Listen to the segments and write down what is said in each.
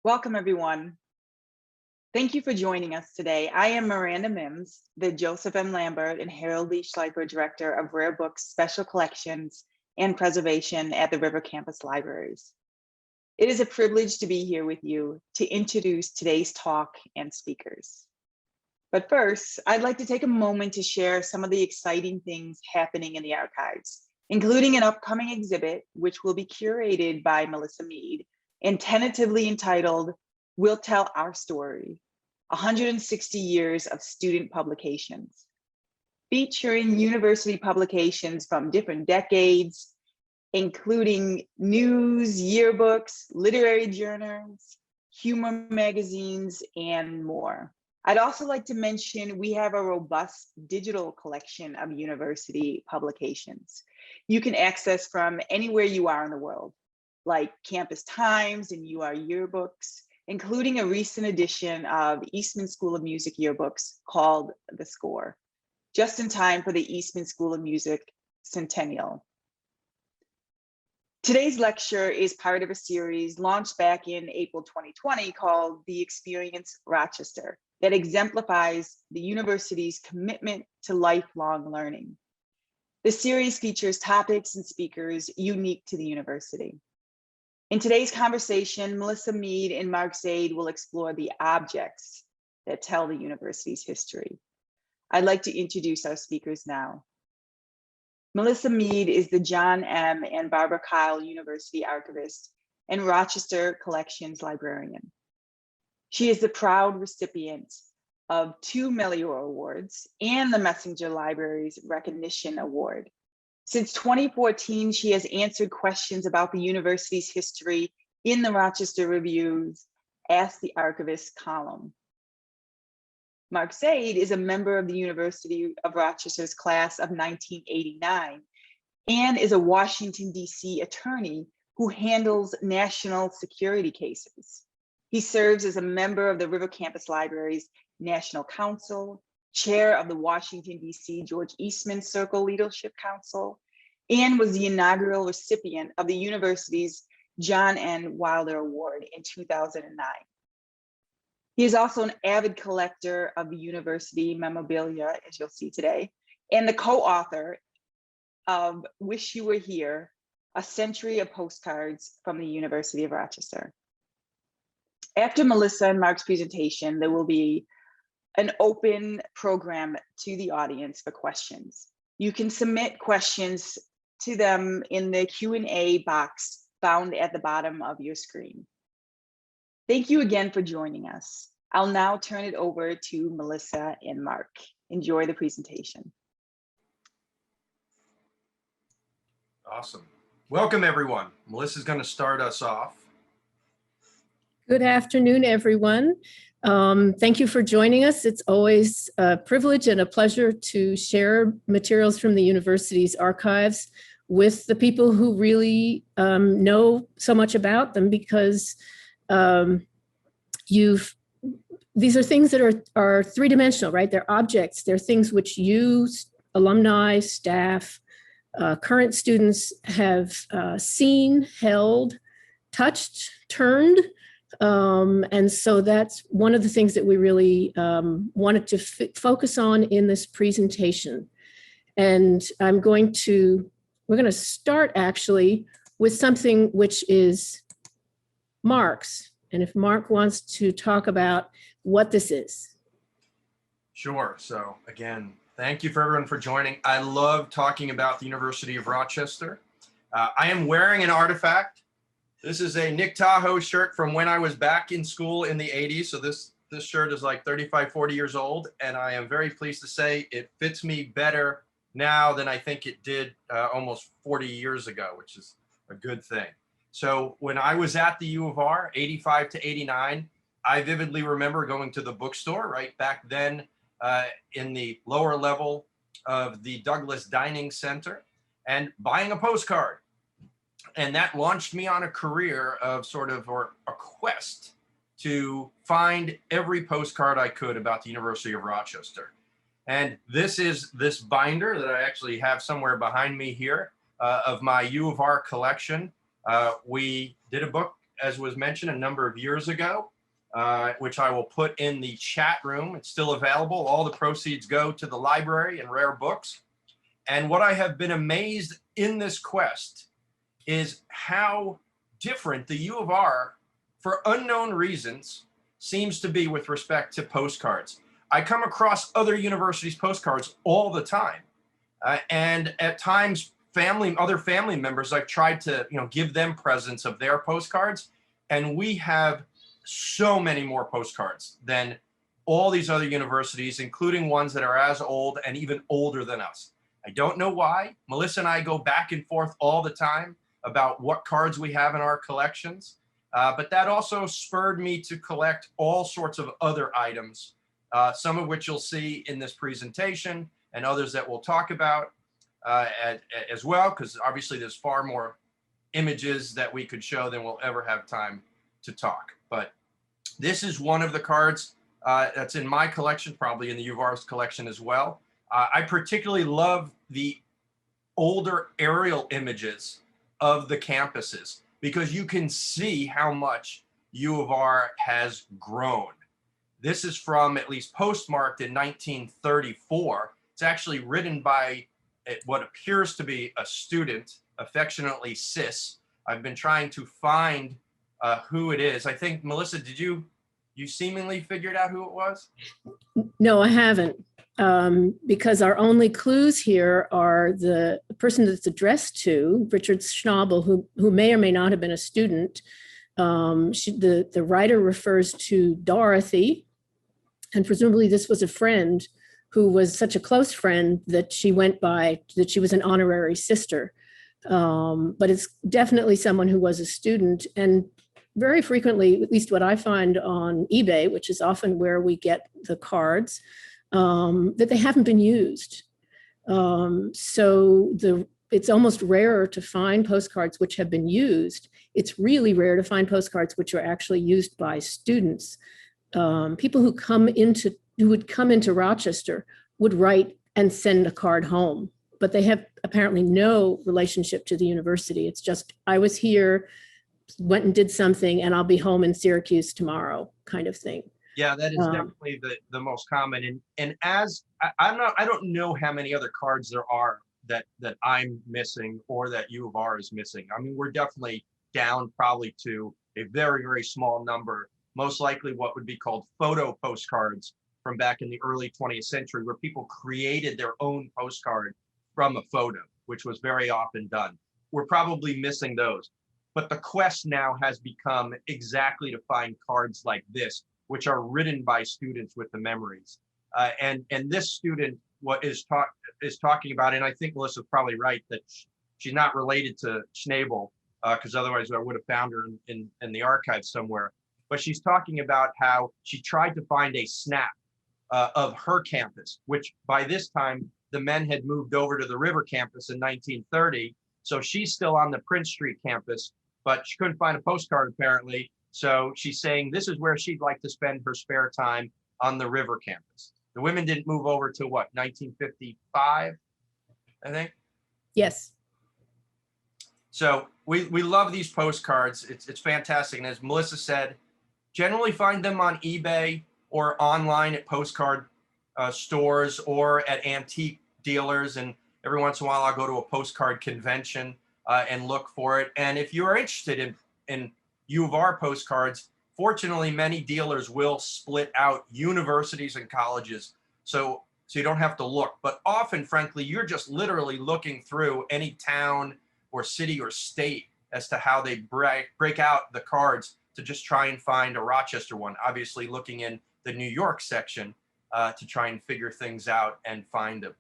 Welcome, everyone. Thank you for joining us today. I am Miranda Mims, the Joseph M. Lambert and Harold Lee Schleifer Director of Rare Books Special Collections and Preservation at the River Campus Libraries. It is a privilege to be here with you to introduce today's talk and speakers. But first, I'd like to take a moment to share some of the exciting things happening in the archives, including an upcoming exhibit, which will be curated by Melissa Mead and tentatively entitled, "We'll Tell Our Story, 160 Years of Student Publications," featuring university publications from different decades, including news, yearbooks, literary journals, humor magazines, and more. I'd also like to mention we have a robust digital collection of university publications you can access from anywhere you are in the world, like Campus Times and UR yearbooks, including a recent edition of Eastman School of Music yearbooks called The Score, just in time for the Eastman School of Music Centennial. Today's lecture is part of a series launched back in April 2020 called The Experience Rochester, that exemplifies the university's commitment to lifelong learning. The series features topics and speakers unique to the university. In today's conversation, Melissa Mead and Mark Zaid will explore the objects that tell the university's history. I'd like to introduce our speakers now. Melissa Mead is the John M. and Barbara Kyle University Archivist and Rochester Collections Librarian. She is the proud recipient of 2 Melior Awards and the Messenger Library's Recognition Award. Since 2014, she has answered questions about the university's history in the Rochester Review's Ask the Archivist column. Mark Zaid is a member of the University of Rochester's class of 1989 and is a Washington, D.C. attorney who handles national security cases. He serves as a member of the River Campus Library's National Council, chair of the Washington, D.C. George Eastman Circle Leadership Council, and was the inaugural recipient of the university's John N. Wilder Award in 2009. He is also an avid collector of the university memorabilia, as you'll see today, and the co-author of Wish You Were Here, A Century of Postcards from the University of Rochester. After Melissa and Mark's presentation, there will be an open program to the audience for questions. You can submit questions to them in the Q&A box found at the bottom of your screen. Thank you again for joining us. I'll now turn it over to Melissa and Mark. Enjoy the presentation. Awesome. Welcome, everyone. Melissa's going to start us off. Good afternoon, everyone. Thank you for joining us. It's always a privilege and a pleasure to share materials from the university's archives with the people who really know so much about them, because these are things that are three-dimensional, right? They're objects. They're things which you, alumni, staff, current students have seen, held, touched, turned. And so that's one of the things that we really wanted to focus on in this presentation. And we're going to start actually with something which is Mark's. And if Mark wants to talk about what this is. Sure. So again, thank you for everyone for joining. I love talking about the University of Rochester. I am wearing an artifact. This is a Nick Tahoe shirt from when I was back in school in the 80s. So this shirt is like 35, 40 years old. And I am very pleased to say it fits me better now than I think it did almost 40 years ago, which is a good thing. So when I was at the U of R, 85 to 89, I vividly remember going to the bookstore right back then in the lower level of the Douglas Dining Center and buying a postcard. And that launched me on a career of or a quest to find every postcard I could about the University of Rochester. And this is this binder that I actually have somewhere behind me here of my U of R collection. We did a book as was mentioned, a number of years ago, which I will put in the chat room. It's still available. All the proceeds go to the library and rare books. And what I have been amazed in this quest is how different the U of R, for unknown reasons, seems to be with respect to postcards. I come across other universities' postcards all the time. And at times, other family members, I've tried to, give them presents of their postcards. And we have so many more postcards than all these other universities, including ones that are as old and even older than us. I don't know why. Melissa and I go back and forth all the time about what cards we have in our collections. But that also spurred me to collect all sorts of other items, some of which you'll see in this presentation and others that we'll talk about as well, because obviously there's far more images that we could show than we'll ever have time to talk. But this is one of the cards that's in my collection, probably in the U of R's collection as well. I particularly love the older aerial images of the campuses because you can see how much U of R has grown. This is from at least postmarked in 1934. It's actually written by what appears to be a student, affectionately Sis. I've been trying to find who it is. I think, Melissa, did you seemingly figured out who it was? No, I haven't. Because our only clues here are the person that's addressed to, Richard Schnabel, who may or may not have been a student. The writer refers to Dorothy, and presumably this was a friend who was such a close friend that she went by, that she was an honorary sister. But it's definitely someone who was a student, and very frequently, at least what I find on eBay, which is often where we get the cards, that they haven't been used. It's almost rarer to find postcards which have been used. It's really rare to find postcards which are actually used by students. People who would come into Rochester would write and send a card home, but they have apparently no relationship to the university. It's just, I was here, went and did something, and I'll be home in Syracuse tomorrow, kind of thing. Yeah, that is definitely the most common. And as I don't know how many other cards there are that I'm missing or that U of R is missing. I mean, we're definitely down probably to a very, very small number, most likely what would be called photo postcards from back in the early 20th century, where people created their own postcard from a photo, which was very often done. We're probably missing those. But the quest now has become exactly to find cards like this, which are written by students with the memories. And this student is talking about, and I think Melissa's probably right, that she's not related to Schnabel, because otherwise I would have found her in the archives somewhere. But she's talking about how she tried to find a snap of her campus, which by this time, the men had moved over to the River campus in 1930. So she's still on the Prince Street campus, but she couldn't find a postcard apparently. So she's saying this is where she'd like to spend her spare time, on the River campus. The women didn't move over to what, 1955, I think? Yes. So we love these postcards. It's fantastic. And as Melissa said, generally find them on eBay or online at postcard stores or at antique dealers. And every once in a while, I'll go to a postcard convention and look for it. And if you're interested in U of R postcards, fortunately, many dealers will split out universities and colleges. So you don't have to look. But often, frankly, you're just literally looking through any town or city or state as to how they break out the cards to just try and find a Rochester one. Obviously, looking in the New York section to try and figure things out and find them.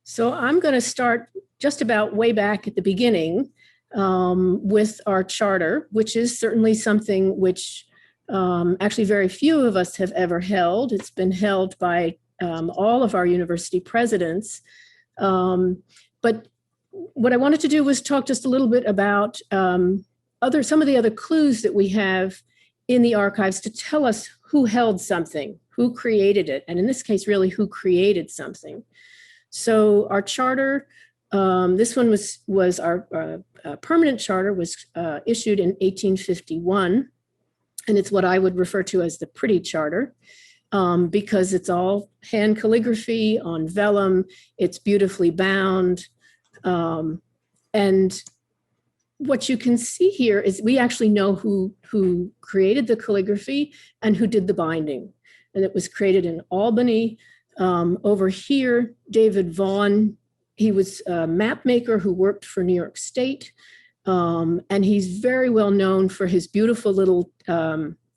So I'm going to start just about way back at the beginning with our charter, which is certainly something which actually very few of us have ever held. It's been held by all of our university presidents. But what I wanted to do was talk just a little bit about some of the other clues that we have in the archives to tell us who held something, who created it, and in this case, really who created something. So our charter This one was our permanent charter was issued in 1851, and it's what I would refer to as the pretty charter, because it's all hand calligraphy on vellum. It's beautifully bound, and what you can see here is we actually know who created the calligraphy and who did the binding, and it was created in Albany. Over here, David Vaughan. He was a map maker who worked for New York State, and he's very well known for his beautiful little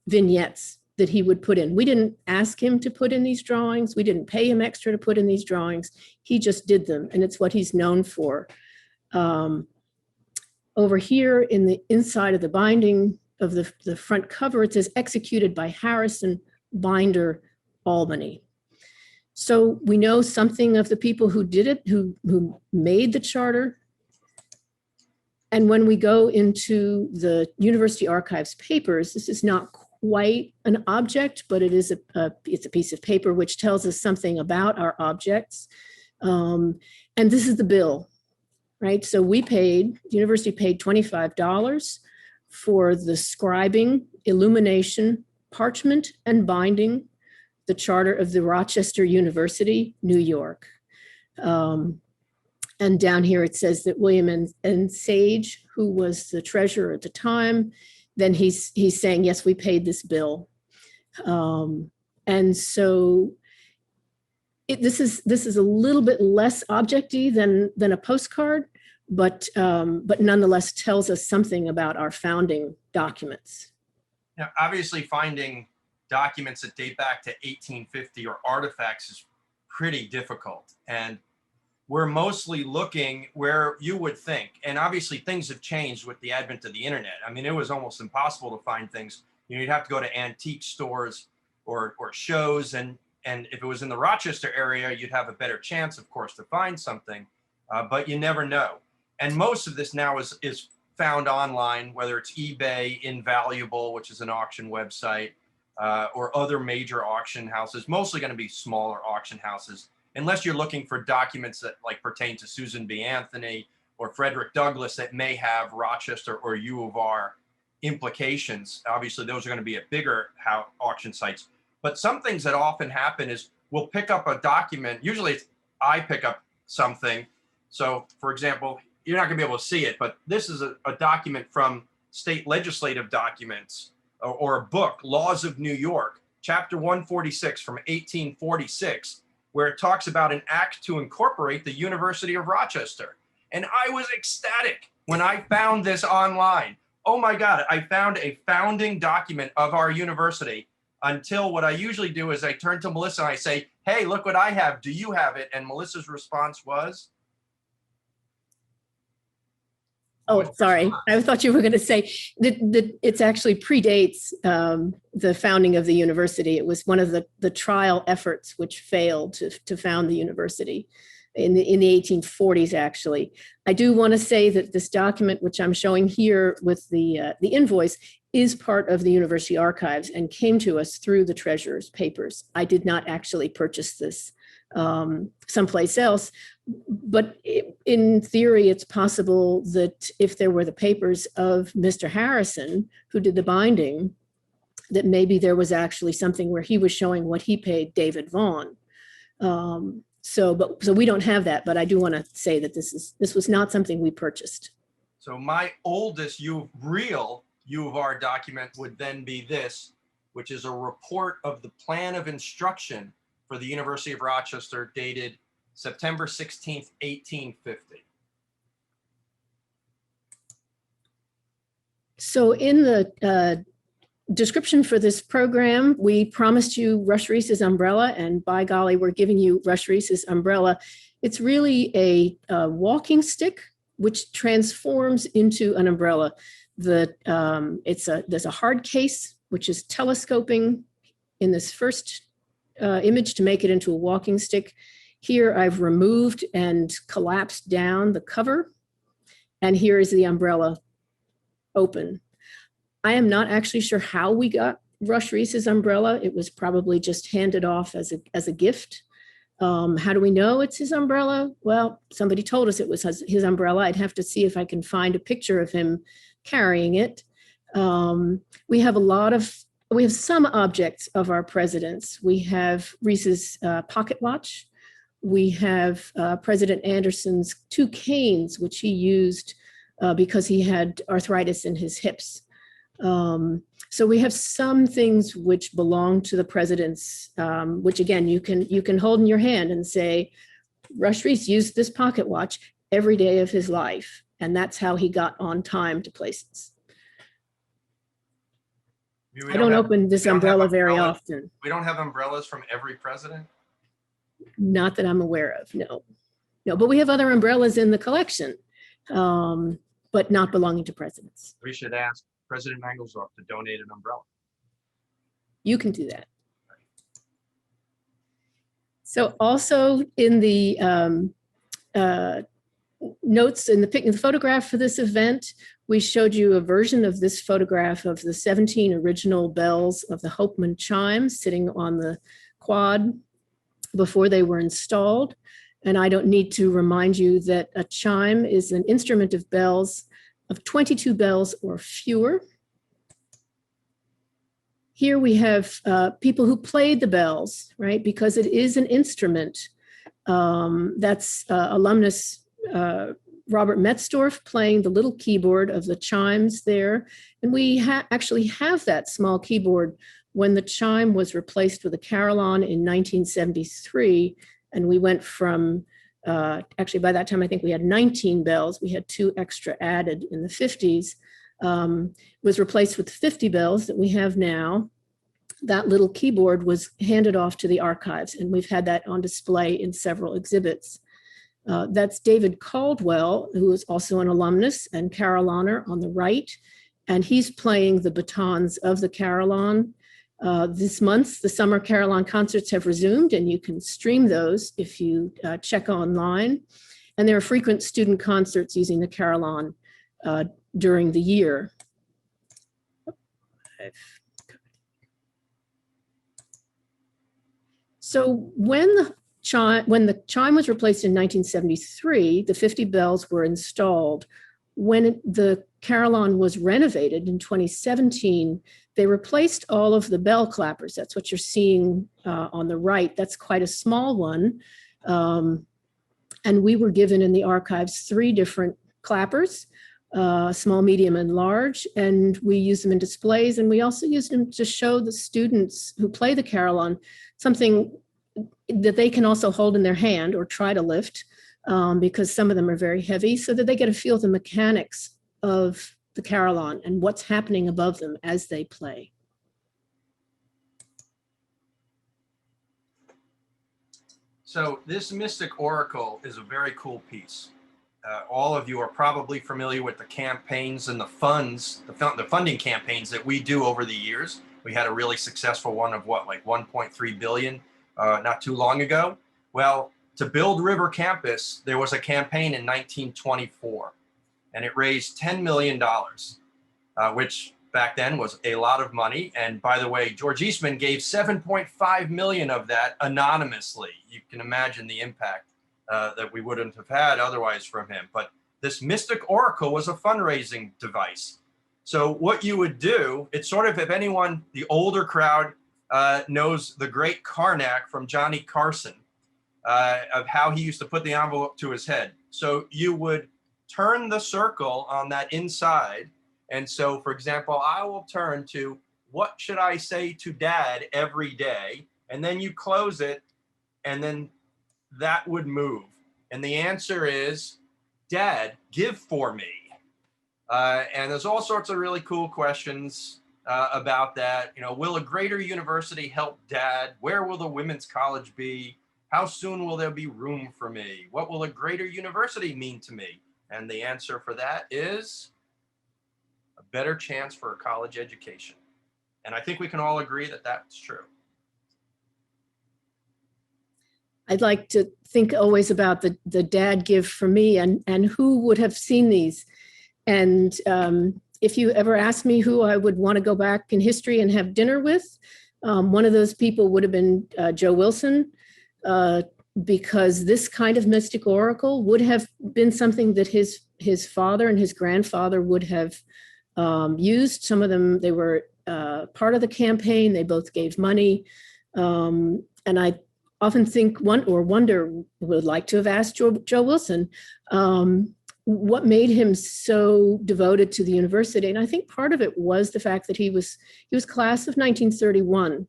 vignettes that he would put in. We didn't ask him to put in these drawings. We didn't pay him extra to put in these drawings. He just did them, and it's what he's known for. Over here in the inside of the binding of the front cover, it says executed by Harrison Binder, Albany. So we know something of the people who did it, who made the charter. And when we go into the University Archives papers, this is not quite an object, but it is it's a piece of paper which tells us something about our objects. And this is the bill, right? So the university paid $25 for the scribing, illumination, parchment, and binding the charter of the Rochester University, New York. And down here it says that William N. Sage, who was the treasurer at the time, then he's saying, yes, we paid this bill. And so this is a little bit less object-y than a postcard, but nonetheless tells us something about our founding documents. Now, obviously finding documents that date back to 1850 or artifacts is pretty difficult. And we're mostly looking where you would think, and obviously things have changed with the advent of the internet. I mean, it was almost impossible to find things. You'd have to go to antique stores or shows. And if it was in the Rochester area, you'd have a better chance, of course, to find something, but you never know. And most of this now is found online, whether it's eBay, Invaluable, which is an auction website, or other major auction houses, mostly going to be smaller auction houses, unless you're looking for documents that like pertain to Susan B. Anthony or Frederick Douglass that may have Rochester or U of R implications. Obviously, those are going to be at bigger auction sites. But some things that often happen is we'll pick up a document. Usually I pick up something. So for example, you're not going to be able to see it, but this is a document from state legislative documents or a book, Laws of New York, chapter 146 from 1846, where it talks about an act to incorporate the University of Rochester. And I was ecstatic when I found this online. Oh my God, I found a founding document of our university, until what I usually do is I turn to Melissa and I say, hey, look what I have. Do you have it? And Melissa's response was? Oh, sorry. I thought you were going to say that it's actually predates the founding of the university. It was one of the trial efforts which failed to found the university in the 1840s, actually. I do want to say that this document, which I'm showing here with the invoice, is part of the University Archives and came to us through the treasurer's papers. I did not actually purchase this someplace else, but in theory, it's possible that if there were the papers of Mr. Harrison, who did the binding, that maybe there was actually something where he was showing what he paid David Vaughan. So we don't have that, but I do want to say that this was not something we purchased. So my oldest real U of R document would then be this, which is a report of the plan of instruction for the University of Rochester, dated September 16th, 1850. So in the description for this program, we promised you Rush Reese's umbrella, and by golly, we're giving you Rush Reese's umbrella. It's really a walking stick which transforms into an umbrella. There's a hard case which is telescoping in this first image to make it into a walking stick. Here I've removed and collapsed down the cover, and here is the umbrella open. I am not actually sure how we got Rush Reese's umbrella. It was probably just handed off as a gift. How do we know it's his umbrella? Well, somebody told us it was his umbrella. I'd have to see if I can find a picture of him carrying it. We have some objects of our presidents. We have Reese's pocket watch. We have President Anderson's 2 canes, which he used because he had arthritis in his hips. So we have some things which belong to the presidents, which again, you can hold in your hand and say, Rush Reese used this pocket watch every day of his life. And that's how he got on time to places. I don't open this umbrella very often. We don't have umbrellas from every president? Not that I'm aware of, no. No, but we have other umbrellas in the collection, but not belonging to presidents. We should ask President Mangelsdorf to donate an umbrella. You can do that. So also in the notes in the photograph for this event, we showed you a version of this photograph of the 17 original bells of the Hopman chimes sitting on the quad before they were installed. And I don't need to remind you that a chime is an instrument of bells of 22 bells or fewer. Here we have people who played the bells, right? Because it is an instrument. That's alumnus Robert Metzdorf playing the little keyboard of the chimes there. And we actually have that small keyboard when the chime was replaced with a carillon in 1973. And we went from, actually by that time, I think we had 19 bells. We had 2 extra added in the 50s. Was replaced with 50 bells that we have now. That little keyboard was handed off to the archives, and we've had that on display in several exhibits. That's David Caldwell, who is also an alumnus and carilloner on the right, and he's playing the batons of the carillon. This month, the summer carillon concerts have resumed, and you can stream those if you check online. And there are frequent student concerts using the carillon during the year. So when the chime was replaced in 1973, the 50 bells were installed. When the carillon was renovated in 2017, they replaced all of the bell clappers. That's what you're seeing on the right. That's quite a small one. And we were given in the archives 3 different clappers, small, medium, and large. And we use them in displays. And we also use them to show the students who play the carillon something that they can also hold in their hand or try to lift, because some of them are very heavy, so that they get a feel of the mechanics of the carillon and what's happening above them as they play. So this Mystic Oracle is a very cool piece. All of you are probably familiar with the campaigns and the funds, the funding campaigns that we do over the years. We had a really successful one of what, like 1.3 billion not too long ago. Well, to build River Campus, there was a campaign in 1924, and it raised $10 million, which back then was a lot of money. And by the way, George Eastman gave 7.5 million of that anonymously. You can imagine the impact that we wouldn't have had otherwise from him. But this Mystic Oracle was a fundraising device. So what you would do, it's sort of, if anyone, the older crowd knows the great Karnak from Johnny Carson, of how he used to put the envelope to his head. So you would turn the circle on that inside. And so, for example, I will turn to, what should I say to Dad every day? And then you close it, and then that would move. And the answer is, Dad, give for me. And there's all sorts of really cool questions about that. You know, will a greater university help Dad? Where will the women's college be? How soon will there be room for me? What will a greater university mean to me? And the answer for that is a better chance for a college education. And I think we can all agree that that's true. I'd like to think always about the Dad give for me, and who would have seen these. And if you ever asked me who I would want to go back in history and have dinner with, one of those people would have been Joe Wilson. because this kind of mystic oracle would have been something that his father and his grandfather would have used. Some of them, they were part of the campaign. They both gave money. And I often think would like to have asked Joe Wilson what made him so devoted to the university. And I think part of it was the fact that he was class of 1931,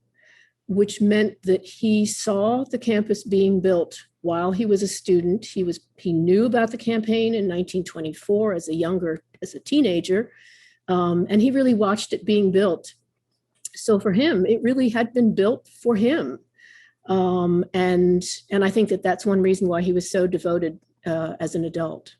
which meant that he saw the campus being built while he was a student. He knew about the campaign in 1924 as a teenager, and he really watched it being built. So for him, it really had been built for him. And I think that that's one reason why he was so devoted as an adult.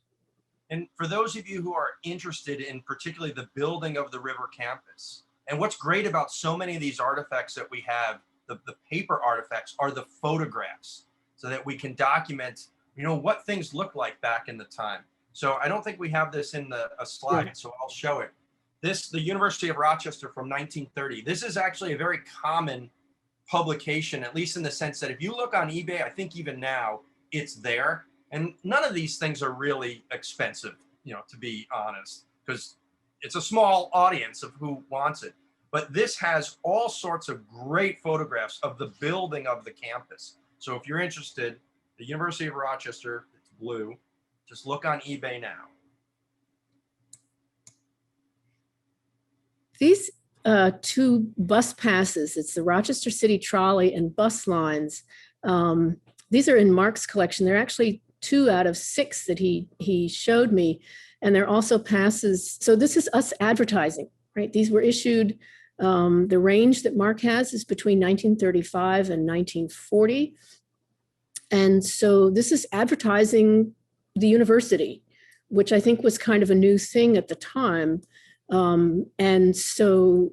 And for those of you who are interested in particularly the building of the River Campus, and what's great about so many of these artifacts that we have, the paper artifacts, are the photographs, so that we can document, what things look like back in the time. So I don't think we have this in a slide, so I'll show it. The University of Rochester from 1930. This is actually a very common publication, at least in the sense that if you look on eBay, I think even now it's there. And none of these things are really expensive, to be honest, because it's a small audience of who wants it. But this has all sorts of great photographs of the building of the campus. So if you're interested, the University of Rochester, it's blue, just look on eBay now. These two bus passes, it's the Rochester City Trolley and bus lines. These are in Mark's collection. They're actually 2 out of 6 that he showed me. And they're also passes. So this is us advertising, right? These were issued, the range that Mark has is between 1935 and 1940. And so this is advertising the university, which I think was kind of a new thing at the time. And so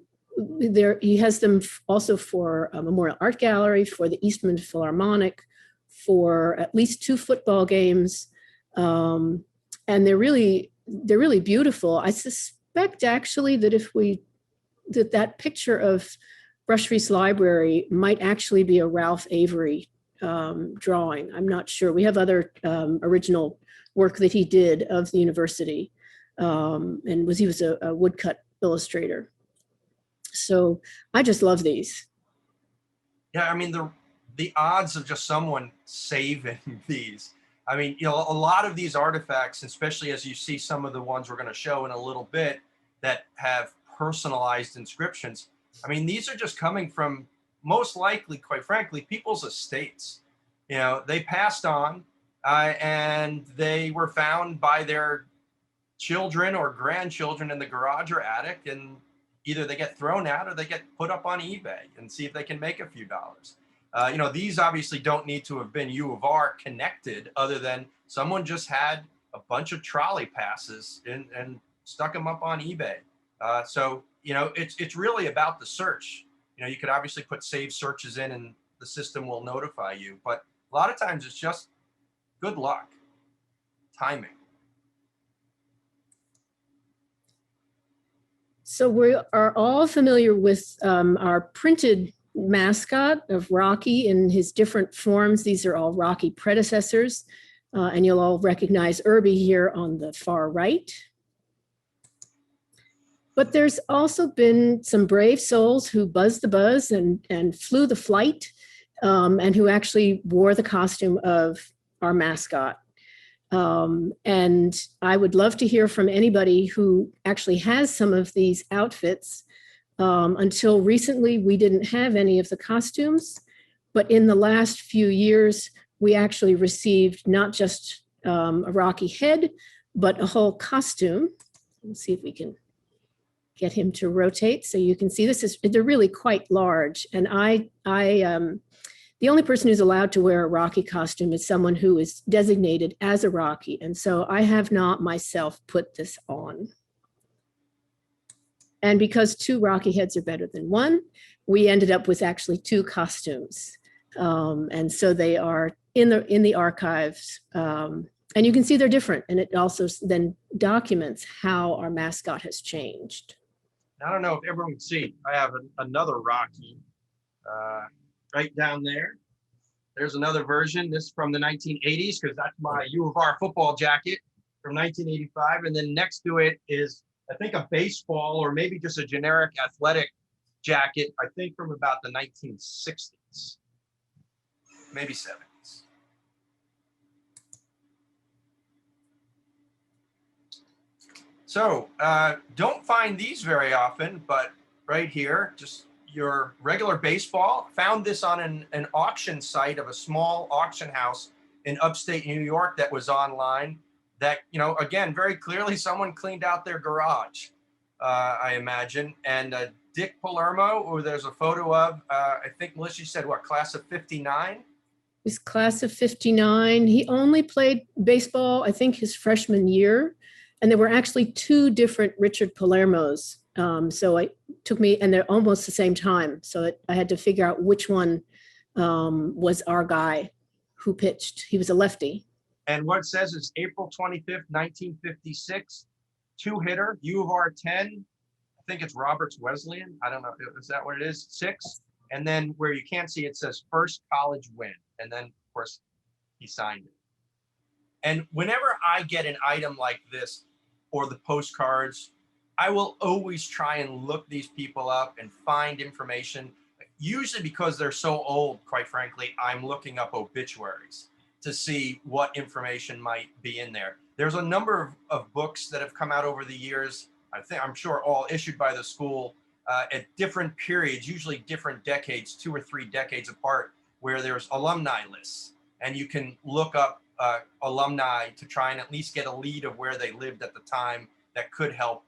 he has them also for a Memorial Art Gallery, for the Eastman Philharmonic, for at least 2 football games. And they're really beautiful. I suspect actually that that picture of Brush Reese Library might actually be a Ralph Avery drawing. I'm not sure. We have other original work that he did of the university. And he was a woodcut illustrator. So I just love these. Yeah, I mean, the odds of just someone saving these. I mean, a lot of these artifacts, especially as you see some of the ones we're going to show in a little bit that have personalized inscriptions. I mean, these are just coming from, most likely, quite frankly, people's estates. They passed on and they were found by their children or grandchildren in the garage or attic, and either they get thrown out or they get put up on eBay and see if they can make a few dollars. These obviously don't need to have been U of R connected, other than someone just had a bunch of trolley passes and stuck them up on eBay. So it's really about the search. You could obviously put save searches in and the system will notify you, but a lot of times it's just good luck, timing. So we are all familiar with our printed mascot of Rocky in his different forms. These are all Rocky predecessors, and you'll all recognize Irby here on the far right. But there's also been some brave souls who buzzed the buzz and flew the flight, and who actually wore the costume of our mascot. And I would love to hear from anybody who actually has some of these outfits. Until recently, we didn't have any of the costumes, but in the last few years, we actually received not just a Rocky head, but a whole costume. Let's see if we can get him to rotate so you can see this. They're really quite large. And the only person who's allowed to wear a Rocky costume is someone who is designated as a Rocky. And so I have not myself put this on. And because 2 Rocky heads are better than 1, we ended up with actually 2 costumes. And so they are in the archives. And you can see they're different. And it also then documents how our mascot has changed. I don't know if everyone can see, I have another Rocky right down there. There's another version. This is from the 1980s, because that's my U of R football jacket from 1985. And then next to it is, I think, a baseball or maybe just a generic athletic jacket, I think from about the 1960s, maybe 70s. So don't find these very often, but right here, just your regular baseball. Found this on an auction site of a small auction house in upstate New York that was online. That, you know, again, very clearly someone cleaned out their garage, I imagine. And Dick Palermo, who there's a photo of, I think Melissa said, what, class of 59? He's class of 59. He only played baseball, I think, his freshman year. And there were actually two different Richard Palermos. So it took me, and they're almost the same time. So I had to figure out which one was our guy who pitched. He was a lefty. And what it says is April 25th, 1956, two-hitter, U of R 10. I think it's Roberts Wesleyan. I don't know. Is that what it is? 6. And then where you can't see, it says first college win. And then, of course, he signed it. And whenever I get an item like this or the postcards, I will always try and look these people up and find information. Usually because they're so old, quite frankly, I'm looking up obituaries to see what information might be in there. There's a number of books that have come out over the years. I'm sure all issued by the school at different periods, usually different decades, 2 or 3 decades apart, where there's alumni lists, and you can look up alumni to try and at least get a lead of where they lived at the time that could help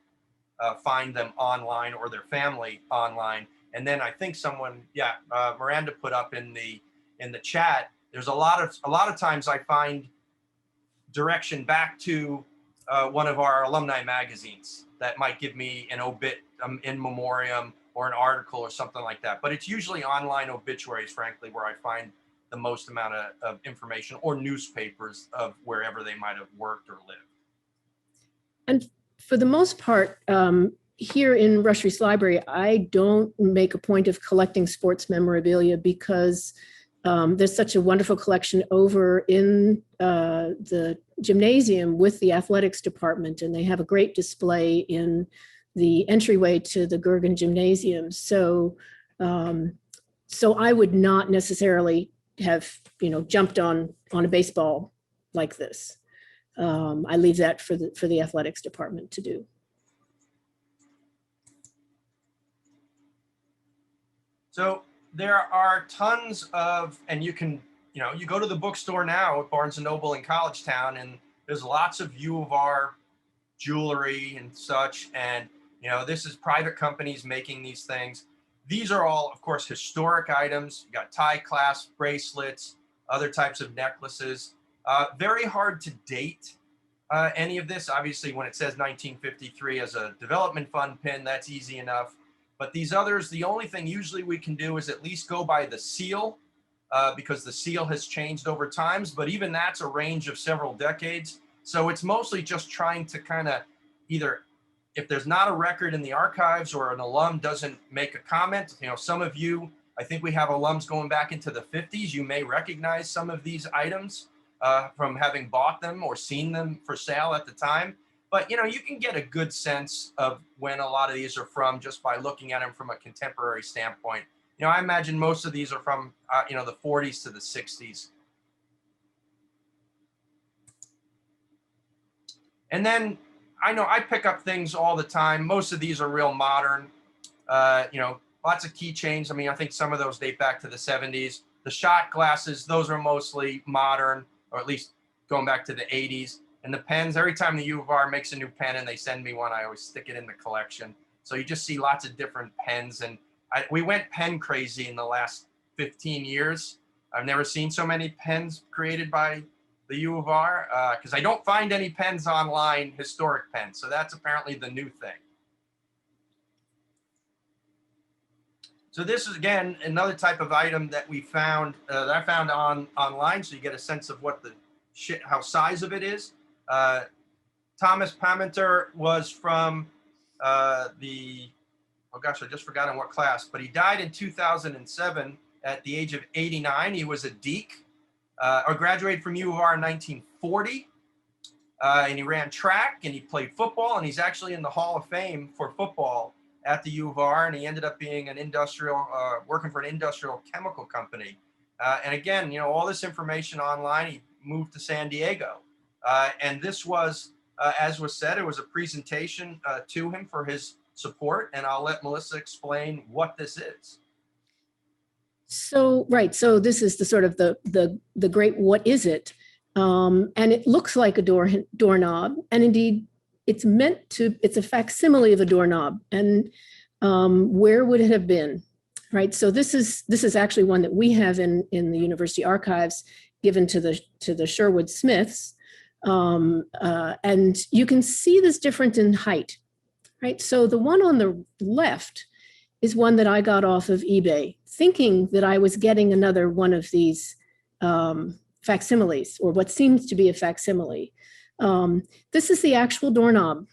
find them online or their family online. And then I think someone, Miranda put up in the chat, there's a lot of times I find direction back to one of our alumni magazines that might give me an obit in memoriam or an article or something like that. But it's usually online obituaries, frankly, where I find the most amount of information, or newspapers of wherever they might have worked or lived. And for the most part, here in Rush Reese Library, I don't make a point of collecting sports memorabilia because there's such a wonderful collection over in the gymnasium with the athletics department, and they have a great display in the entryway to the Gergen Gymnasium. So, so I would not necessarily have, jumped on a baseball like this. I leave that for the athletics department to do. So there are tons of, and you can, you go to the bookstore now at Barnes & Noble in College Town, and there's lots of U of R jewelry and such. And, this is private companies making these things. These are all, of course, historic items. You got tie clasps, bracelets, other types of necklaces. Very hard to date any of this. Obviously, when it says 1953 as a development fund pin, that's easy enough. But these others, the only thing usually we can do is at least go by the seal, because the seal has changed over times. But even that's a range of several decades. So it's mostly just trying to kind of either, if there's not a record in the archives or an alum doesn't make a comment, some of you, I think we have alums going back into the 50s. You may recognize some of these items from having bought them or seen them for sale at the time. But, you can get a good sense of when a lot of these are from just by looking at them from a contemporary standpoint. I imagine most of these are from, the 40s to the 60s. And then I know I pick up things all the time. Most of these are real modern, lots of keychains. I mean, I think some of those date back to the 70s. The shot glasses, those are mostly modern, or at least going back to the 80s. And the pens, every time the U of R makes a new pen and they send me one, I always stick it in the collection. So you just see lots of different pens. And we went pen crazy in the last 15 years. I've never seen so many pens created by the U of R, because I don't find any pens online, historic pens. So that's apparently the new thing. So this is, again, another type of item that we found, that I found online. So you get a sense of what how size of it is. Thomas Paminter was from oh gosh, I just forgot in what class, but he died in 2007. at the age of 89. He was a Deke, or graduated from U of R in 1940. And he ran track and he played football, and he's actually in the Hall of Fame for football at the U of R. And he ended up being an industrial, working for an industrial chemical company. And again, you know, all this information online. He moved to San Diego. And this was, as was said, it was a presentation to him for his support. And I'll let Melissa explain what this is. So, right. So this is the sort of the great, what is it? And it looks like a doorknob. And indeed, it's a facsimile of a doorknob. And where would it have been? Right. So this is actually one that we have in the university archives, given to the Sherwood Smiths. And you can see this difference in height. Right. So the one on the left is one that I got off of eBay, thinking that I was getting another one of these facsimiles, or what seems to be a facsimile. This is the actual doorknob.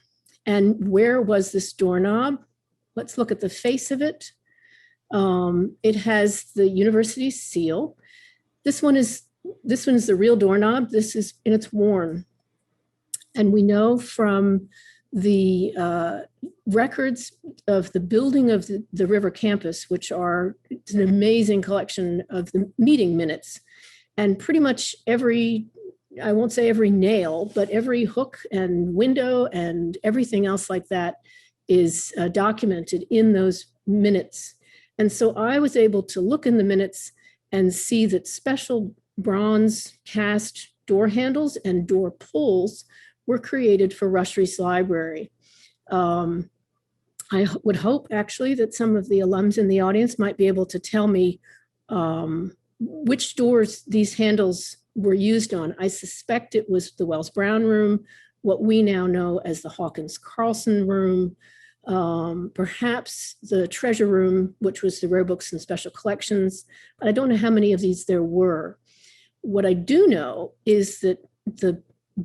And where was this doorknob? Let's look at the face of it. It has the university seal. This one is the real doorknob. And it's worn. And we know from the records of the building of the River Campus, which it's an amazing collection of the meeting minutes. And pretty much I won't say every nail, but every hook and window and everything else like that is documented in those minutes. And so I was able to look in the minutes and see that special bronze cast door handles and door pulls were created for Rush Reese Library. I would hope actually that some of the alums in the audience might be able to tell me which doors these handles were used on. I suspect it was the Wells Brown room, what we now know as the Hawkins Carlson room, perhaps the treasure room, which was the rare books and special collections, but I don't know how many of these there were. What I do know is that the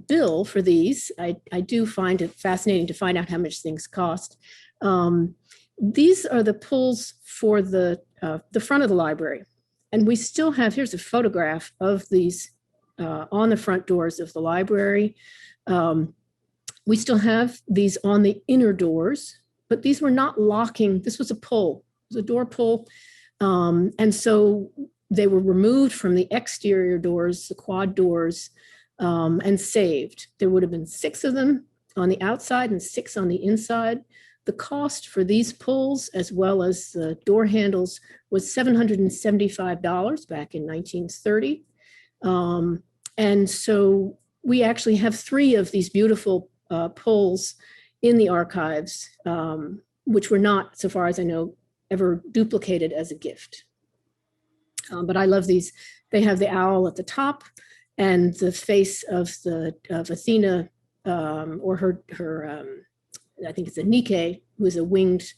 bill for these, I do find it fascinating to find out how much things cost. These are the pulls for the front of the library. And we still have, here's a photograph of these on the front doors of the library. We still have these on the inner doors, but these were not locking. This was a pull, it was a door pull. And so they were removed from the exterior doors, the quad doors, and saved. There would have been 6 of them on the outside and 6 on the inside. The cost for these pulls, as well as the door handles, was $775 back in 1930. And so we actually have 3 of these beautiful pulls in the archives, which were not, so far as I know, ever duplicated as a gift. But I love these. They have the owl at the top and the face of Athena, or her I think it's a Nike, who is a winged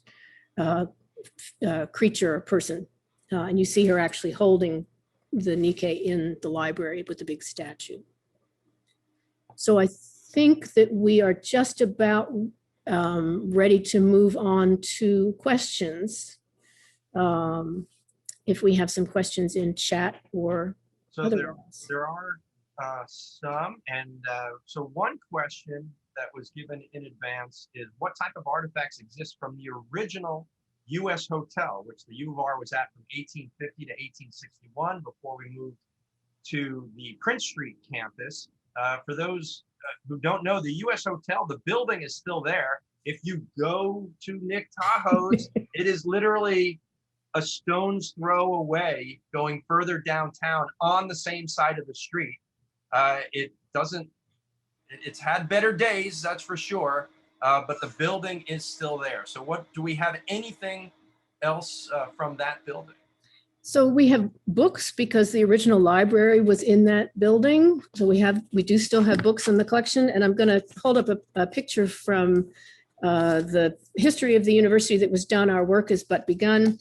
creature or person. And you see her actually holding the Nike in the library with the big statue. So I think that we are just about ready to move on to questions. If we have some questions in chat or otherwise. There are some, and so one question that was given in advance is, what type of artifacts exist from the original U.S. hotel, which the U of R was at from 1850 to 1861 before we moved to the Prince Street campus. For those who don't know, the U.S. hotel, the building is still there. If you go to Nick Tahoe's, it is literally a stone's throw away, going further downtown on the same side of the street. It's had better days, that's for sure, but the building is still there. So do we have anything else from that building? So we have books, because the original library was in that building. So we do still have books in the collection, and I'm going to hold up a picture from the history of the university that was done. Our work is but begun,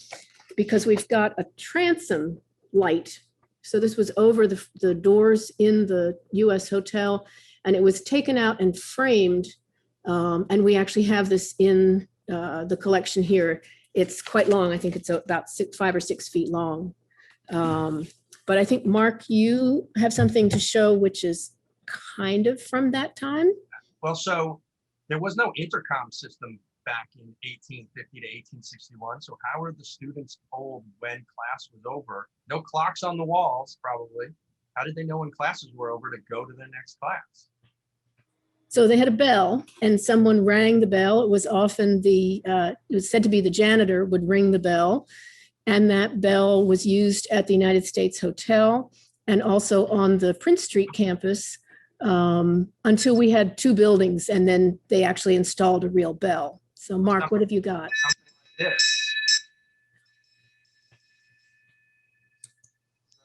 because we've got a transom light. So this was over the doors in the US hotel, and it was taken out and framed. And we actually have this in the collection here. It's quite long. I think it's about 5 or 6 feet long. But I think, Mark, you have something to show which is kind of from that time. Well, so there was no intercom system back in 1850 to 1861. So how were the students told when class was over? No clocks on the walls, probably. How did they know when classes were over to go to the next class? So they had a bell and someone rang the bell. It was often it was said to be the janitor would ring the bell. And that bell was used at the United States Hotel and also on the Prince Street campus until we had two buildings, and then they actually installed a real bell. So Mark, what have you got? Something like this.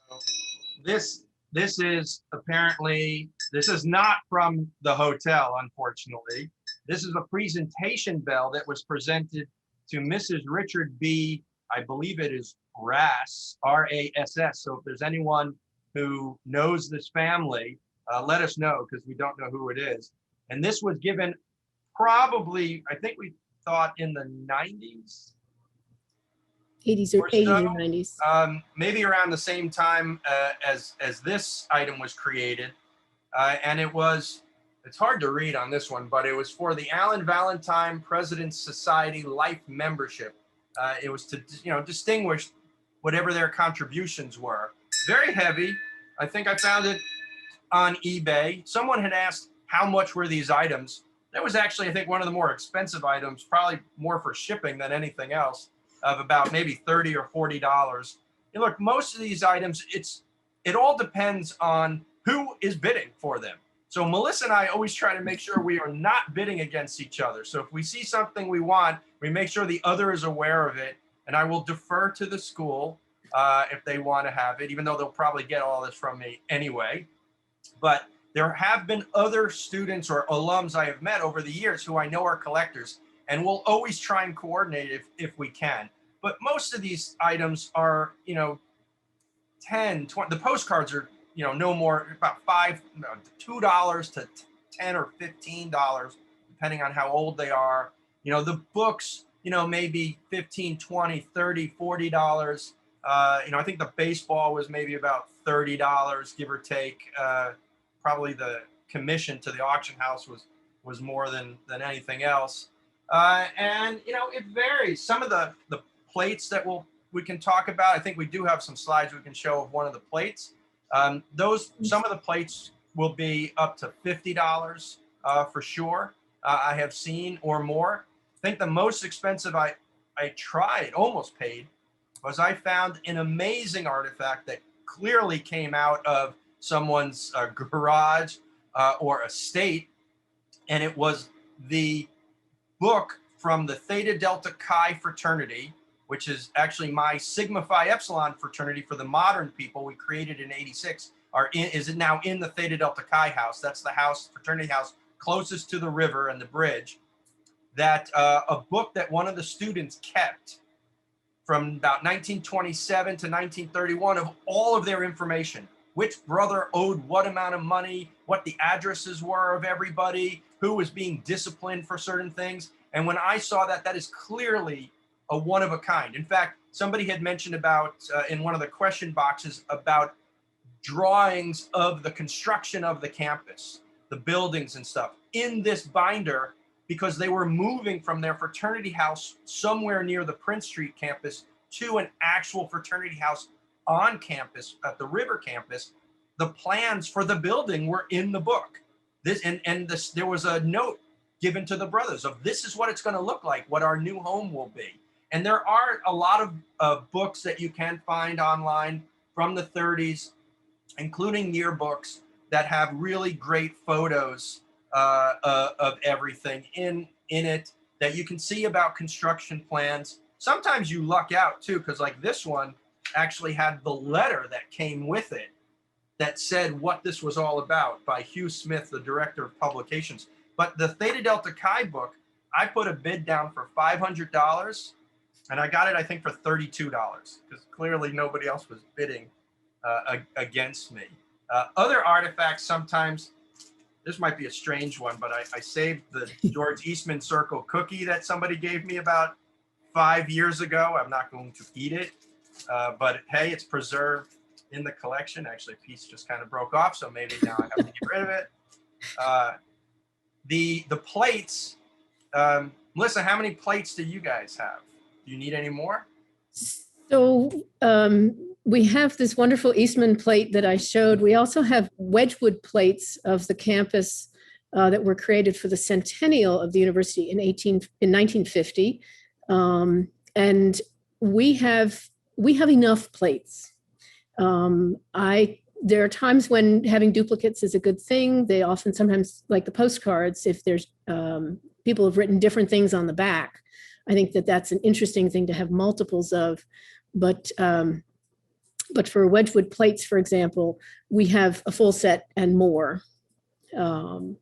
So this is apparently, this is not from the hotel, unfortunately. This is a presentation bell that was presented to Mrs. Richard B. I believe it is Rass, R-A-S-S. So if there's anyone who knows this family, let us know, because we don't know who it is. And this was given probably, I think we thought in the 90s. 80s or 90s. Maybe around the same time as this item was created. And it's hard to read on this one, but it was for the Allen Valentine President's Society Life Membership. It was to, distinguish whatever their contributions were. Very heavy. I think I found it on eBay. Someone had asked how much were these items. That was actually, I think, one of the more expensive items, probably more for shipping than anything else, of about maybe $30 or $40. And look, most of these items, it all depends on who is bidding for them. So Melissa and I always try to make sure we are not bidding against each other. So if we see something we want, we make sure the other is aware of it. And I will defer to the school if they want to have it, even though they'll probably get all this from me anyway. But there have been other students or alums I have met over the years who I know are collectors, and we'll always try and coordinate if we can. But most of these items are, 10, 20, the postcards are, no more, about $2 to $10 or $15, depending on how old they are. The books, maybe $15, $20, $30, $40. I think the baseball was maybe about $30, give or take. Probably the commission to the auction house was more than anything else. And it varies. Some of the plates that we can talk about, I think we do have some slides we can show of one of the plates. Some of the plates will be up to $50 for sure. I have seen, or more. I think the most expensive I almost paid, was I found an amazing artifact that clearly came out of someone's garage or estate, and it was the book from the Theta Delta Chi fraternity, which is actually my Sigma Phi Epsilon fraternity for the modern people. We created in '86. Is now in the Theta Delta Chi house. That's the fraternity house closest to the river and the bridge. That a book that one of the students kept from about 1927 to 1931 of all of their information. Which brother owed what amount of money, what the addresses were of everybody, who was being disciplined for certain things. And when I saw that is clearly a one of a kind. In fact, somebody had mentioned about, in one of the question boxes, about drawings of the construction of the campus, the buildings and stuff, in this binder, because they were moving from their fraternity house somewhere near the Prince Street campus to an actual fraternity house on campus at the River campus. The plans for the building were in the book. There was a note given to the brothers of this is what it's going to look like, what our new home will be. And there are a lot of books that you can find online from the 30s, including yearbooks that have really great photos of everything in it that you can see about construction plans. Sometimes you luck out too, because like this one actually had the letter that came with it that said what this was all about by Hugh Smith, the director of publications. But the Theta Delta Chi book, I put a bid down for $500, and I got it, I think, for $32, because clearly nobody else was bidding against me. Other artifacts, sometimes, this might be a strange one, but I saved the George Eastman Circle cookie that somebody gave me about 5 years ago. I'm not going to eat it. But hey, it's preserved in the collection. Actually, a piece just kind of broke off, so maybe now I have to get rid of it. The plates, Melissa, how many plates do you guys have? Do you need any more? So we have this wonderful Eastman plate that I showed. We also have Wedgwood plates of the campus that were created for the centennial of the university in 1950. And we have enough plates. There are times when having duplicates is a good thing. They often sometimes, like the postcards, if there's people have written different things on the back, I think that that's an interesting thing to have multiples of. But for Wedgwood plates, for example, we have a full set and more. But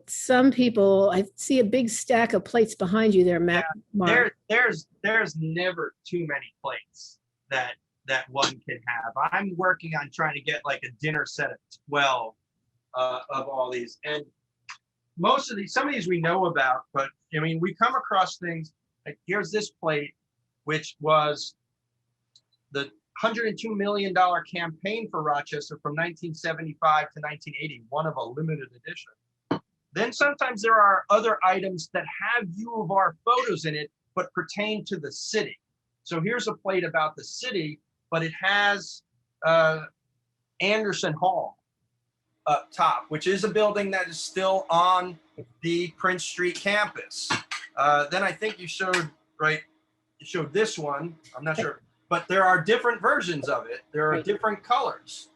some people, I see a big stack of plates behind you there, Matt. Yeah, there's never too many plates that one can have. I'm working on trying to get like a dinner set of 12 of all these, and some of these we know about, but I mean, we come across things like, here's this plate, which was the $102 million campaign for Rochester from 1975 to 1980, one of a limited edition. Then sometimes there are other items that have U of R photos in it, but pertain to the city. So here's a plate about the city, but it has Anderson Hall up top, which is a building that is still on the Prince Street campus. Then I think you showed, right, you showed this one, I'm not sure, but there are different versions of it. There are different colors.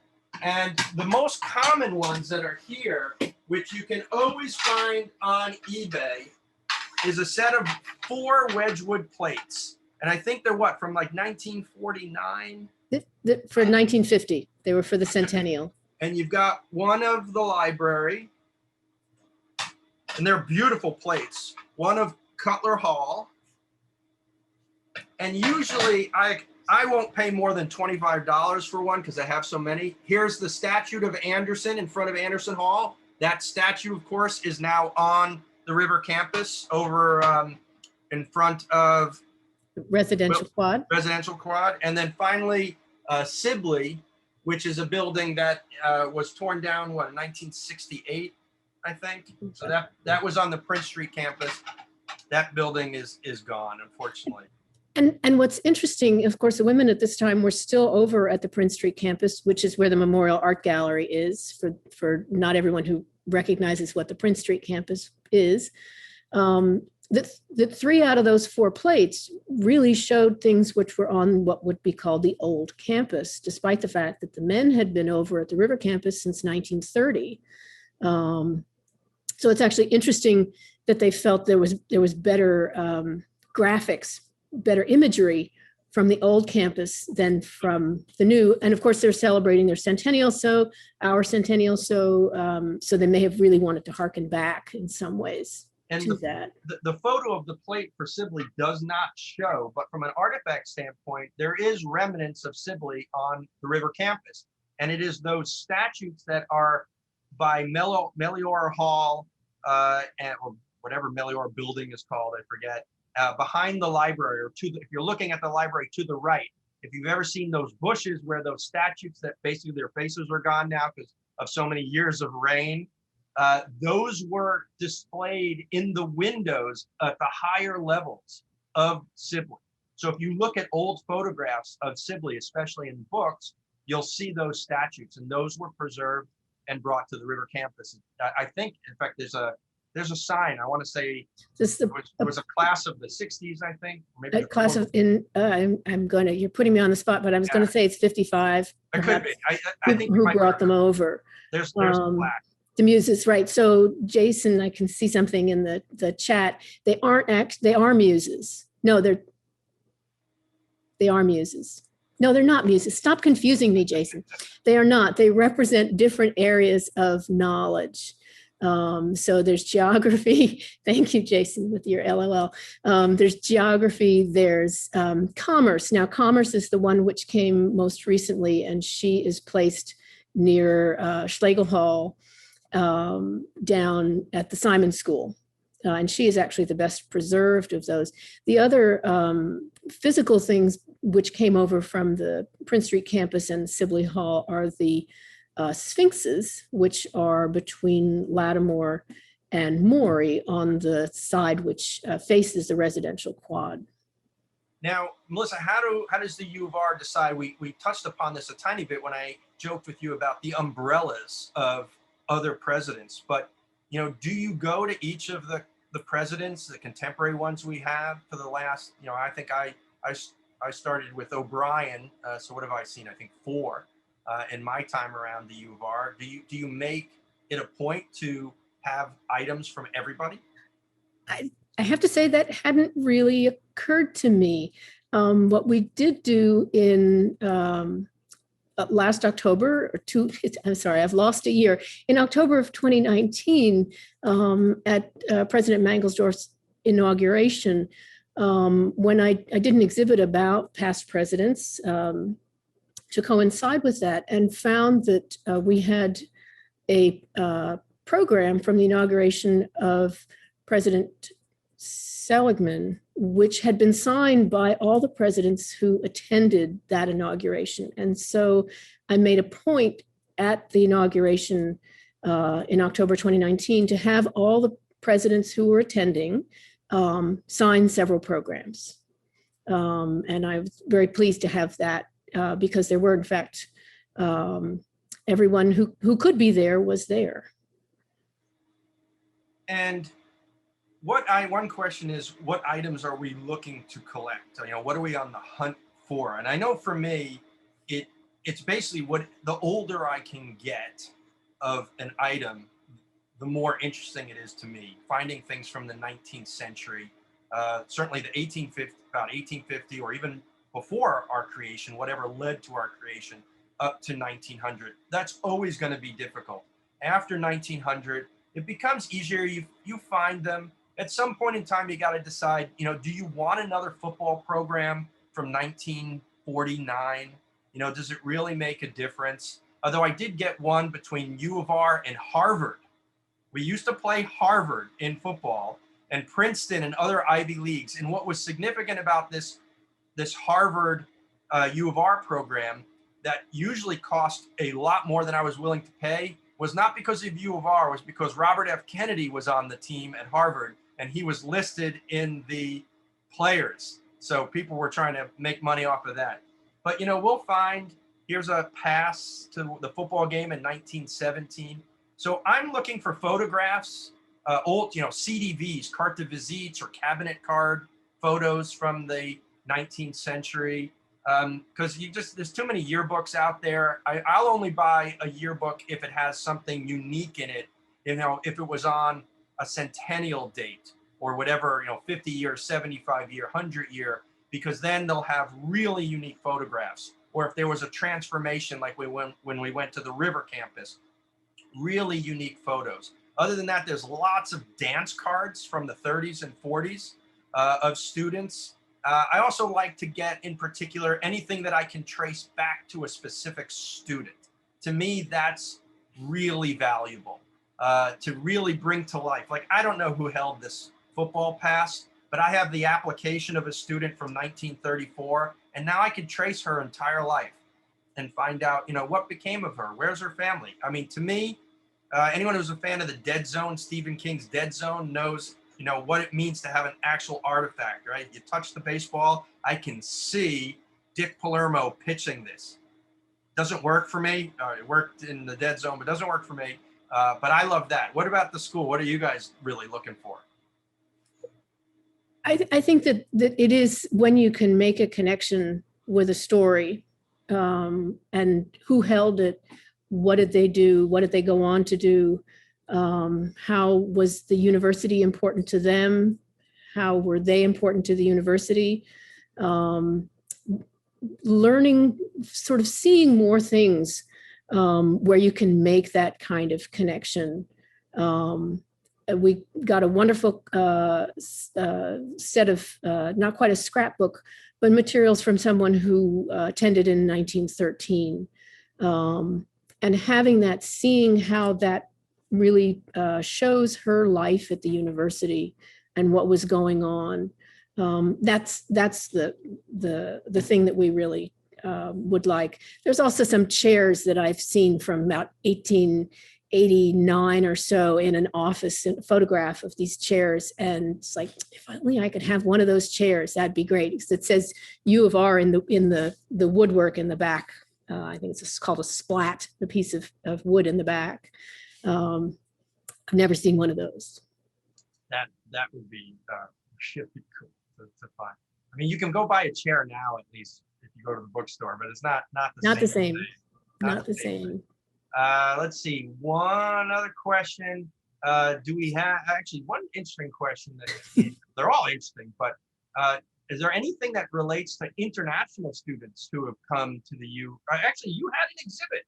And the most common ones that are here, which you can always find on eBay, is a set of 4 Wedgwood plates. And I think they're what, from like 1949? For 1950, they were for the centennial. And you've got one of the library, and they're beautiful plates. One of Cutler Hall. And usually I won't pay more than $25 for one because I have so many. Here's the statue of Anderson in front of Anderson Hall. That statue, of course, is now on the River campus over in front of Residential Quad. Residential Quad. And then finally, Sibley, which is a building that was torn down, what, in 1968, I think. So that was on the Prince Street campus. That building is gone, unfortunately. And what's interesting, of course, the women at this time were still over at the Prince Street campus, which is where the Memorial Art Gallery is, for not everyone who recognizes what the Prince Street campus is. The 3 out of those 4 plates really showed things which were on what would be called the old campus, despite the fact that the men had been over at the River campus since 1930. So it's actually interesting that they felt there was better graphics, better imagery from the old campus than from the new. And of course, they're celebrating their centennial, so our centennial, so they may have really wanted to harken back in some ways. And the photo of the plate for Sibley does not show, but from an artifact standpoint, there is remnants of Sibley on the River campus. And it is those statues that are by Melior Hall, or whatever Melior building is called, I forget, behind the library, or if you're looking at the library to the right. If you've ever seen those bushes where those statues that basically their faces are gone now because of so many years of rain, those were displayed in the windows at the higher levels of Sibley. So if you look at old photographs of Sibley, especially in books, you'll see those statues, and those were preserved and brought to the River campus. I think, in fact, there's a sign. I want to say there was a class of the 60s, I think. Maybe a class of you're putting me on the spot, but I was going to say it's 55. It could be. I think who brought them over. There's a plaque. The muses, right? So Jason, I can see something in the chat. They are muses. No, they are muses. No, they're not muses. Stop confusing me, Jason. They are not. They represent different areas of knowledge. So there's geography. Thank you, Jason, with your LOL. There's geography, there's commerce. Now, commerce is the one which came most recently, and she is placed near Schlegel Hall, down at the Simon School. and she is actually the best preserved of those. The other physical things which came over from the Prince Street campus and Sibley Hall are the sphinxes, which are between Lattimore and Morey on the side which faces the residential quad. Now, Melissa, how does the U of R decide? We touched upon this a tiny bit when I joked with you about the umbrellas of other presidents, but do you go to each of the presidents, the contemporary ones we have for the last, I think I started with O'Brien. So what have I seen? I think 4 in my time around the U of R. Do you make it a point to have items from everybody? I have to say that hadn't really occurred to me. What we did do in last October, I'm sorry, I've lost a year. In October of 2019, at President Mangelsdorf's inauguration, when I did an exhibit about past presidents to coincide with that, and found that we had a program from the inauguration of President Seligman, which had been signed by all the presidents who attended that inauguration. And so I made a point at the inauguration in October 2019 to have all the presidents who were attending sign several programs. And I was very pleased to have that because there were, in fact, everyone who could be there was there. And one question is, what items are we looking to collect? What are we on the hunt for? And I know for me, it's basically the older I can get of an item, the more interesting it is to me. Finding things from the 19th century, certainly the about 1850, or even before our creation, whatever led to our creation, up to 1900. That's always going to be difficult. After 1900, it becomes easier. You find them. At some point in time, you got to decide, do you want another football program from 1949? Does it really make a difference? Although I did get one between U of R and Harvard. We used to play Harvard in football, and Princeton and other Ivy Leagues. And what was significant about this Harvard U of R program that usually cost a lot more than I was willing to pay was not because of U of R, was because Robert F. Kennedy was on the team at Harvard, and he was listed in the players. So people were trying to make money off of that. But, we'll find, here's a pass to the football game in 1917. So I'm looking for photographs, old, CDVs, carte de visites, or cabinet card photos from the 19th century. Because there's too many yearbooks out there. I'll only buy a yearbook if it has something unique in it. If it was on a centennial date or whatever, 50 year, 75 year, 100 year, because then they'll have really unique photographs. Or if there was a transformation, like when we went to the River campus, really unique photos. Other than that, there's lots of dance cards from the 30s and 40s of students. I also like to get, in particular, anything that I can trace back to a specific student. To me, that's really valuable to really bring to life. Like, I don't know who held this football pass, but I have the application of a student from 1934, and now I can trace her entire life and find out, what became of her. Where's her family? I mean, to me, anyone who's a fan of the Dead Zone, Stephen King's Dead Zone, knows what it means to have an actual artifact, right? You touch the baseball, I can see Dick Palermo pitching this. Doesn't work for me. It worked in the Dead Zone, but doesn't work for me. But I love that. What about the school? What are you guys really looking for? I think that it is when you can make a connection with a story and who held it, what did they do, what did they go on to do, how was the university important to them, how were they important to the university, learning, sort of seeing more things where you can make that kind of connection. We got a wonderful set of, not quite a scrapbook, but materials from someone who attended in 1913. And having that, seeing how that really shows her life at the university and what was going on. That's the thing that we really would like. There's also some chairs that I've seen from about 1889 or so in an office, a photograph of these chairs. And it's like, if only I could have one of those chairs, that'd be great. Because it says U of R in the woodwork in the back. I think it's called a splat, the piece of wood in the back. I've never seen one of those. That would be should be cool to find. I mean, you can go buy a chair now, at least if you go to the bookstore, but it's not the same. Not the same. Let's see. One other question. Do we have actually one interesting question that they're all interesting, but is there anything that relates to international students who have come to the U? Actually, you had an exhibit,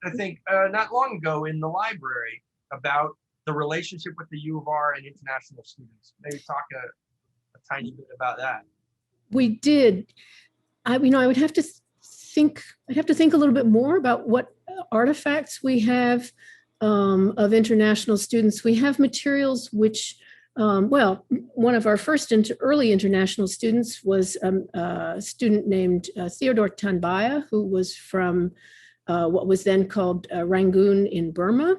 I think, not long ago in the library about the relationship with the U of R and international students. Maybe talk a tiny bit about that. We did. I would have to think. I'd have to think a little bit more about what artifacts we have of international students. We have materials which, one of our first early international students was a student named Theodore Tanbaya, who was from what was then called Rangoon in Burma.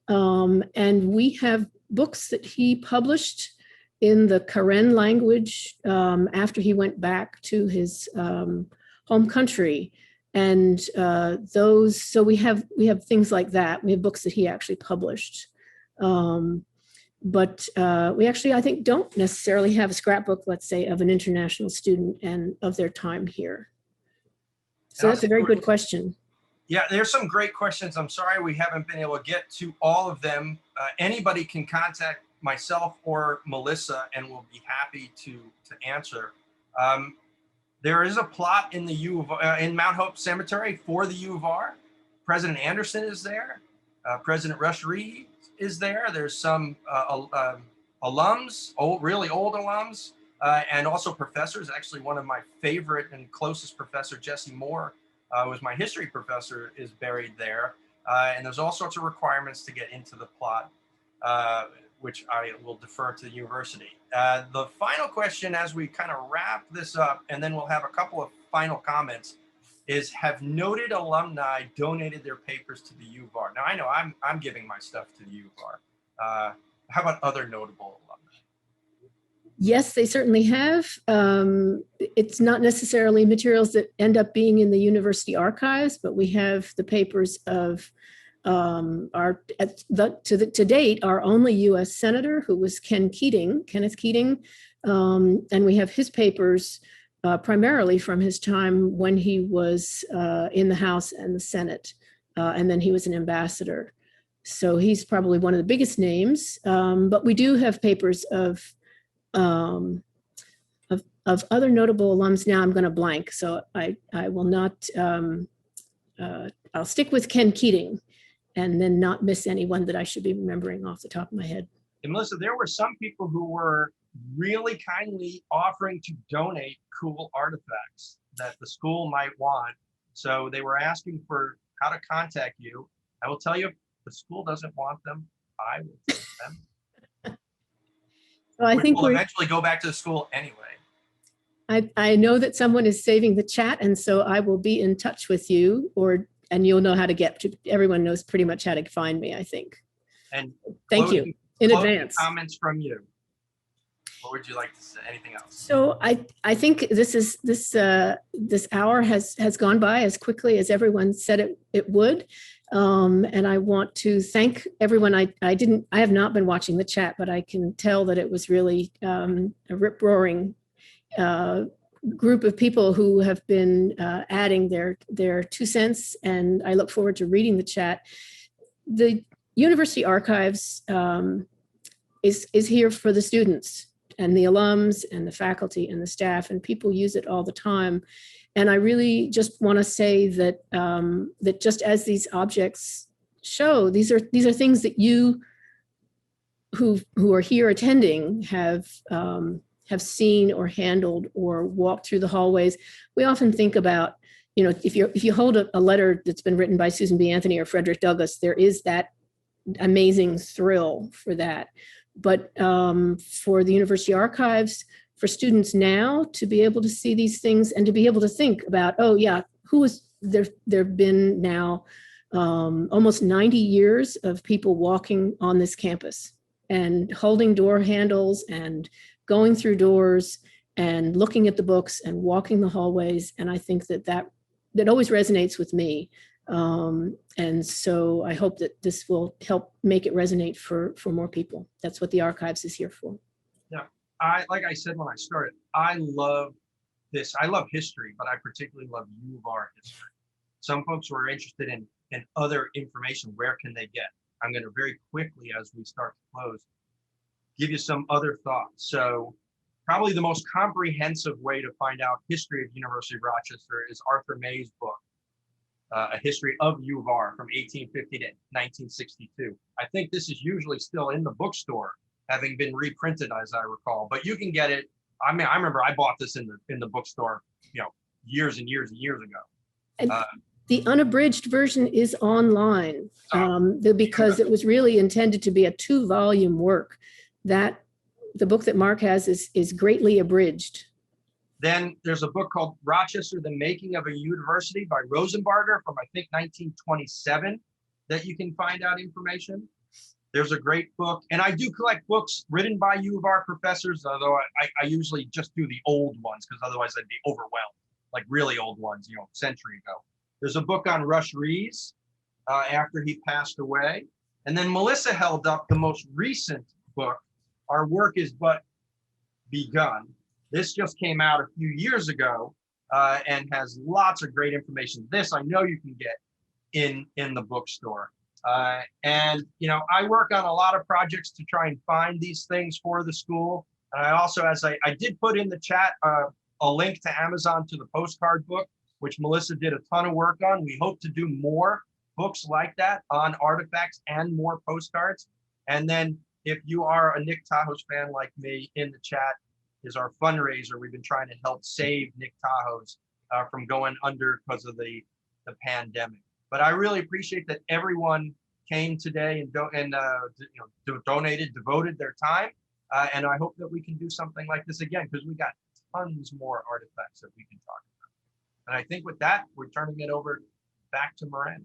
And we have books that he published in the Karen language after he went back to his home country. And so we have things like that. We have books that he actually published. But we actually, I think, don't necessarily have a scrapbook, let's say, of an international student and of their time here. So that's a very good question. Yeah, there's some great questions. I'm sorry we haven't been able to get to all of them. Anybody can contact myself or Melissa, and we'll be happy to answer. There is a plot in the in Mount Hope Cemetery for the U of R. President Anderson is there. President Rush Reed is there. There's some alums, really old alums, and also professors. Actually, one of my favorite and closest professor, Jesse Moore, was my history professor, is buried there. And there's all sorts of requirements to get into the plot, which I will defer to the university. The final question, as we kind of wrap this up, and then we'll have a couple of final comments, is have noted alumni donated their papers to the U of R? Now, I know I'm giving my stuff to the U of R. How about other notable alumni? Yes, they certainly have. It's not necessarily materials that end up being in the university archives, but we have the papers of to date, our only U.S. Senator, who was Kenneth Keating, and we have his papers primarily from his time when he was in the House and the Senate, and then he was an ambassador. So he's probably one of the biggest names, but we do have papers of other notable alums. Now I'm going to blank, so I will not. I'll stick with Ken Keating, and then not miss anyone that I should be remembering off the top of my head. And Melissa, there were some people who were really kindly offering to donate cool artifacts that the school might want. So they were asking for how to contact you. I will tell you, if the school doesn't want them, I will take them. So I think we'll eventually go back to the school anyway. I know that someone is saving the chat, and so I will be in touch with you, and you'll know how to get to. Everyone knows pretty much how to find me, I think. And thank you in advance. Comments from you. What would you like to say? Anything else? So I think this hour has gone by as quickly as everyone said it would. And I want to thank everyone. I have not been watching the chat, but I can tell that it was really a rip-roaring group of people who have been adding their 2 cents, and I look forward to reading the chat. The University Archives is here for the students and the alums and the faculty and the staff, and people use it all the time. And I really just want to say that that just as these objects show, these are things that you who are here attending have seen or handled or walked through the hallways. We often think about, if you hold a letter that's been written by Susan B. Anthony or Frederick Douglass, there is that amazing thrill for that. But for the university archives, for students now to be able to see these things and to be able to think about, oh yeah, who is there? There've been now almost 90 years of people walking on this campus and holding door handles and going through doors and looking at the books and walking the hallways. And I think that always resonates with me. And so I hope that this will help make it resonate for more people. That's what the archives is here for. Yeah, like I said when I started, I love this. I love history, but I particularly love U of R history. Some folks who are interested in other information, where can they get? I'm going to very quickly, as we start to close, give you some other thoughts. So probably the most comprehensive way to find out history of University of Rochester is Arthur May's book, A History of U of R from 1850 to 1962. I think this is usually still in the bookstore, having been reprinted, as I recall, but you can get it. I mean, I remember I bought this in the bookstore, years and years and years ago. And the unabridged version is online because it was really intended to be a 2-volume work. That the book that Mark has is greatly abridged. Then there's a book called Rochester, The Making of a University by Rosenbarger from, I think, 1927 that you can find out information. There's a great book. And I do collect books written by U of R professors, although I usually just do the old ones because otherwise I'd be overwhelmed, like really old ones, century ago. There's a book on Rush Rhees after he passed away. And then Melissa held up the most recent book, Our Work Is But Begun. This just came out a few years ago and has lots of great information. This I know you can get in the bookstore. And I work on a lot of projects to try and find these things for the school. And I also, as I did put in the chat, a link to Amazon to the postcard book, which Melissa did a ton of work on. We hope to do more books like that on artifacts and more postcards. And then if you are a Nick Tahou's fan like me, in the chat is our fundraiser. We've been trying to help save Nick Tahou's from going under because of the pandemic. But I really appreciate that everyone came today and donated, devoted their time. And I hope that we can do something like this again, because we got tons more artifacts that we can talk about. And I think with that, we're turning it over back to Miranda.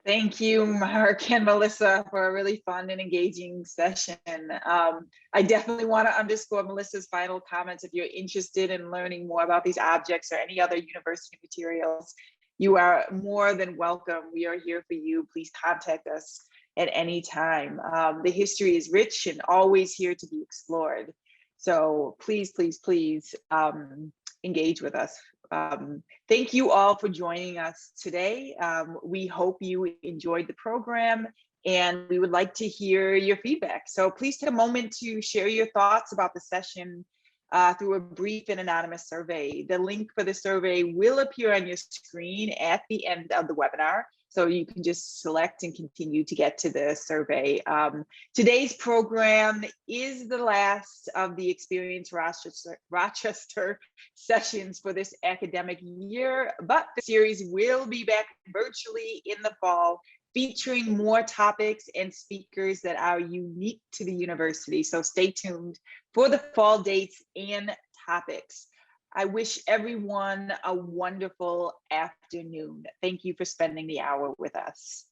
Thank you, Mark and Melissa, for a really fun and engaging session. I definitely want to underscore Melissa's final comments. If you're interested in learning more about these objects or any other university materials, you are more than welcome. We are here for you. Please contact us at any time. The history is rich and always here to be explored. So please, please, please engage with us. Thank you all for joining us today. We hope you enjoyed the program and we would like to hear your feedback. So please take a moment to share your thoughts about the session through a brief and anonymous survey. The link for the survey will appear on your screen at the end of the webinar. So you can just select and continue to get to the survey. Today's program is the last of the Experience Rochester sessions for this academic year, but the series will be back virtually in the fall, featuring more topics and speakers that are unique to the university. So stay tuned for the fall dates and topics. I wish everyone a wonderful afternoon. Thank you for spending the hour with us.